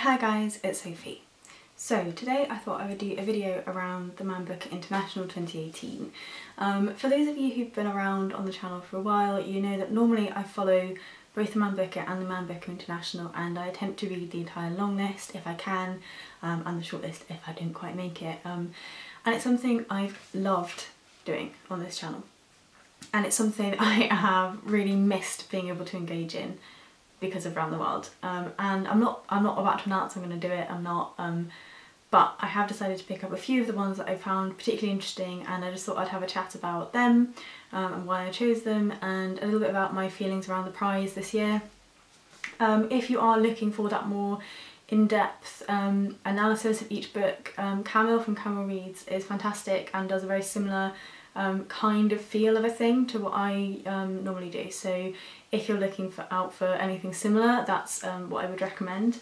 Hi guys, it's Sophie. So today I thought I would do a video around the Manbooker International 2018. For those of you who've been around on the channel for a while, you know that normally I follow both the Manbooker and the Manbooker International, and I attempt to read the entire long list if I can, and the short list if I don't quite make it. And it's something I've loved doing on this channel. And it's something I have really missed being able to engage in because of Around the World. And I'm not about to announce I'm going to do it, but I have decided to pick up a few of the ones that I found particularly interesting, and I just thought I'd have a chat about them and why I chose them, and a little bit about my feelings around the prize this year. If you are looking for that more in-depth analysis of each book, Camille from Camille Reads is fantastic and does a very similar kind of feel of a thing to what I normally do. So if you're looking out for anything similar, that's what I would recommend.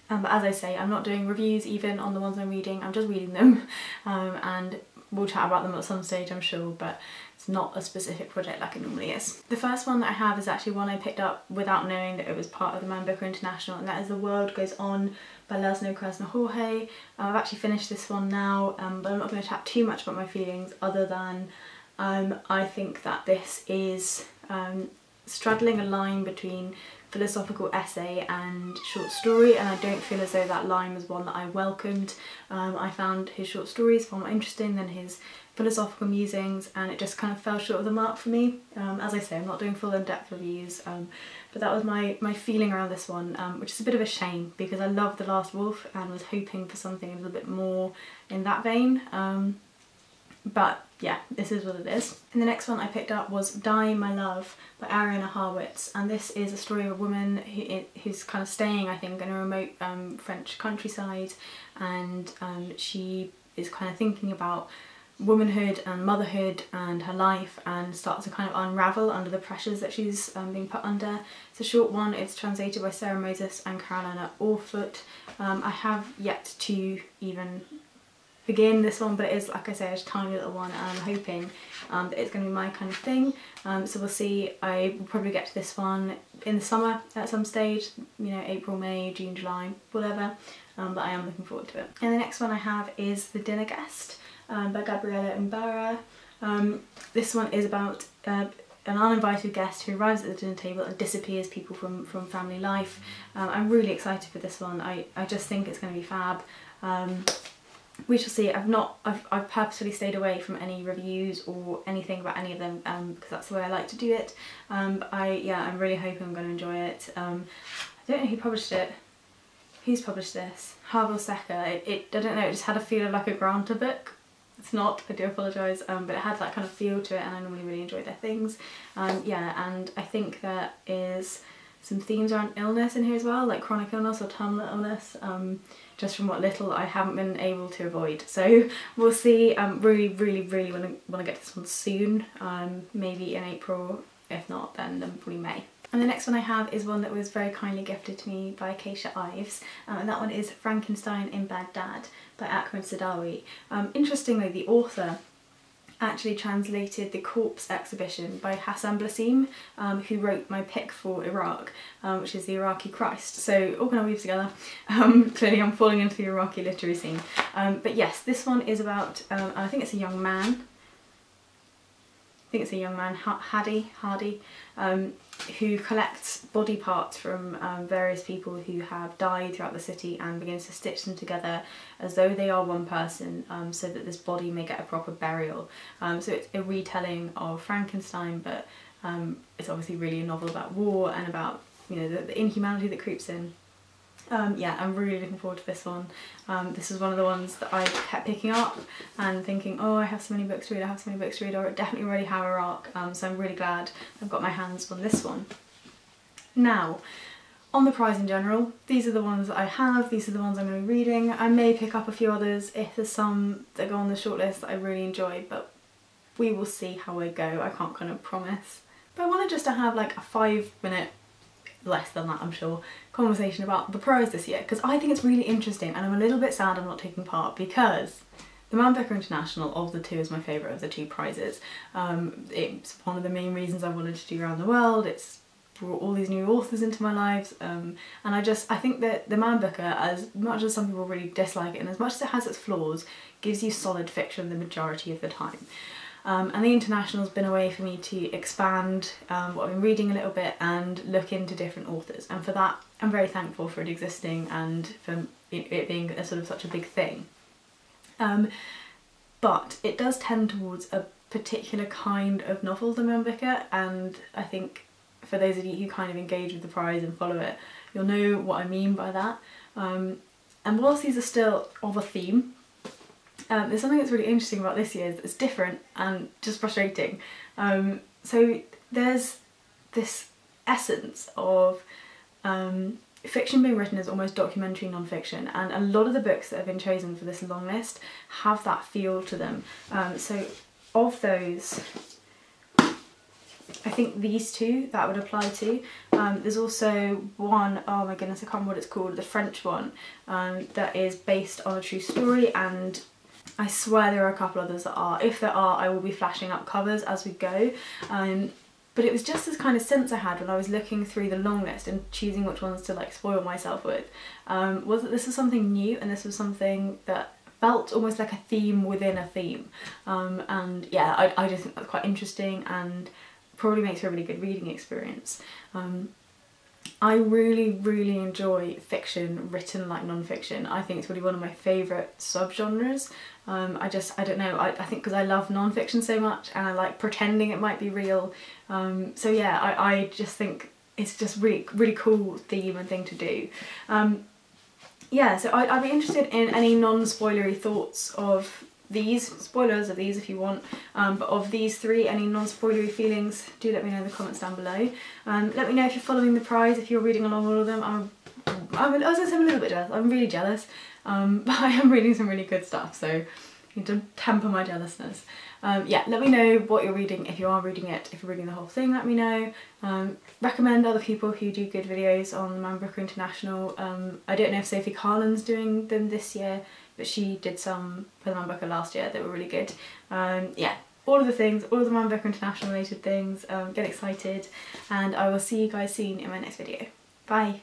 But as I say, I'm not doing reviews even on the ones I'm reading, I'm just reading them, and we'll chat about them at some stage I'm sure, but it's not a specific project like it normally is. The first one that I have is actually one I picked up without knowing that it was part of the Manbooker International, and that is The World Goes On by László Krasznahorkai. I've actually finished this one now, but I'm not going to chat too much about my feelings other than I think that this is straddling a line between philosophical essay and short story, and I don't feel as though that line was one that I welcomed. I found his short stories far more interesting than his philosophical musings, and it just kind of fell short of the mark for me. As I say, I'm not doing full in-depth reviews, but that was my feeling around this one, which is a bit of a shame because I loved The Last Wolf and was hoping for something a little bit more in that vein. But yeah, this is what it is. And the next one I picked up was Die, My Love by Ariana Harwicz, and this is a story of a woman who's kind of staying, I think, in a remote French countryside, and she is kind of thinking about womanhood and motherhood and her life, and starts to kind of unravel under the pressures that she's being put under. It's a short one, it's translated by Sarah Moses and Carolina Orfoot. I have yet to even begin this one, but it is, like I say, a tiny little one, and I'm hoping that it's going to be my kind of thing. So we'll see. I will probably get to this one in the summer at some stage, you know, April, May, June, July, whatever, but I am looking forward to it. And the next one I have is The Dinner Guest by Gabriela and Ybarra. This one is about an uninvited guest who arrives at the dinner table and disappears people from family life. I'm really excited for this one. I just think it's going to be fab. We shall see. I've purposefully stayed away from any reviews or anything about any of them because that's the way I like to do it. But I'm really hoping I'm going to enjoy it. I don't know who published it. Who's published this? Harwicz. I don't know, it just had a feel of like a Granta book. It's not, I do apologise, but it had that kind of feel to it, and I normally really enjoy their things. Yeah, and I think there is some themes around illness in here as well, like chronic illness or terminal illness, just from what little I haven't been able to avoid. So we'll see. Really want to get this one soon, maybe in April, if not then probably May. And the next one I have is one that was very kindly gifted to me by Keisha Ives, and that one is Frankenstein in Baghdad by Ahmed Saadawi. Interestingly, the author actually translated The Corpse Exhibition by Hassan Blassim, who wrote my pick for Iraq, which is the Iraqi Christ. So all kind of weaves together. Clearly I'm falling into the Iraqi literary scene. But yes, this one is about, I think it's a young man, Hardy, who collects body parts from various people who have died throughout the city and begins to stitch them together as though they are one person, so that this body may get a proper burial. So it's a retelling of Frankenstein, but it's obviously really a novel about war and about, you know, the inhumanity that creeps in. Yeah, I'm really looking forward to this one. This is one of the ones that I kept picking up and thinking, oh, I have so many books to read, or I definitely already have Iraq, so I'm really glad I've got my hands on this one. Now, on the prize in general, these are the ones that I have, these are the ones I'm going to be reading. I may pick up a few others if there's some that go on the shortlist that I really enjoy, but we will see how I go. I can't kind of promise. But I wanted just to have like a 5-minute, less than that I'm sure, conversation about the prize this year, because I think it's really interesting, and I'm a little bit sad I'm not taking part because the Manbooker International of the two is my favourite of the two prizes. It's one of the main reasons I wanted to do Around the World. It's brought all these new authors into my lives, and I think that the Manbooker, as much as some people really dislike it and as much as it has its flaws, gives you solid fiction the majority of the time. And the International's been a way for me to expand what I've been reading a little bit and look into different authors, and for that I'm very thankful for it existing and for it being a sort of such a big thing. But it does tend towards a particular kind of novel, the Manbooker, and I think for those of you who kind of engage with the prize and follow it, you'll know what I mean by that. And whilst these are still of a theme, there's something that's really interesting about this year's that's different and just frustrating. So there's this essence of fiction being written as almost documentary non-fiction, and a lot of the books that have been chosen for this long list have that feel to them. So of those, I think these two that would apply to. There's also one, oh my goodness, I can't remember what it's called, the French one, that is based on a true story, and I swear there are a couple others that are. If there are, I will be flashing up covers as we go. But it was just this kind of sense I had when I was looking through the long list and choosing which ones to like spoil myself with, was that this was something new, and this was something that felt almost like a theme within a theme. And yeah, I just think that's quite interesting and probably makes for a really good reading experience. I really enjoy fiction written like non-fiction. I think it's really one of my favourite subgenres. I don't know, I think because I love non-fiction so much and I like pretending it might be real. So yeah, I just think it's just really cool theme and thing to do. Yeah, so I'd be interested in any non-spoilery thoughts of these, spoilers of these if you want, but of these three, any non-spoilery feelings, do let me know in the comments down below. Let me know if you're following the prize, if you're reading along all of them. I'm a little bit jealous, I'm really jealous, but I am reading some really good stuff, so I need to temper my jealousness. Yeah, let me know what you're reading, if you are reading it, if you're reading the whole thing, let me know. Recommend other people who do good videos on Manbooker International. I don't know if Sophie Carlin's doing them this year, but she did some for the Manbooker last year that were really good. Yeah, all of the things, all of the Manbooker International related things, get excited, and I will see you guys soon in my next video. Bye!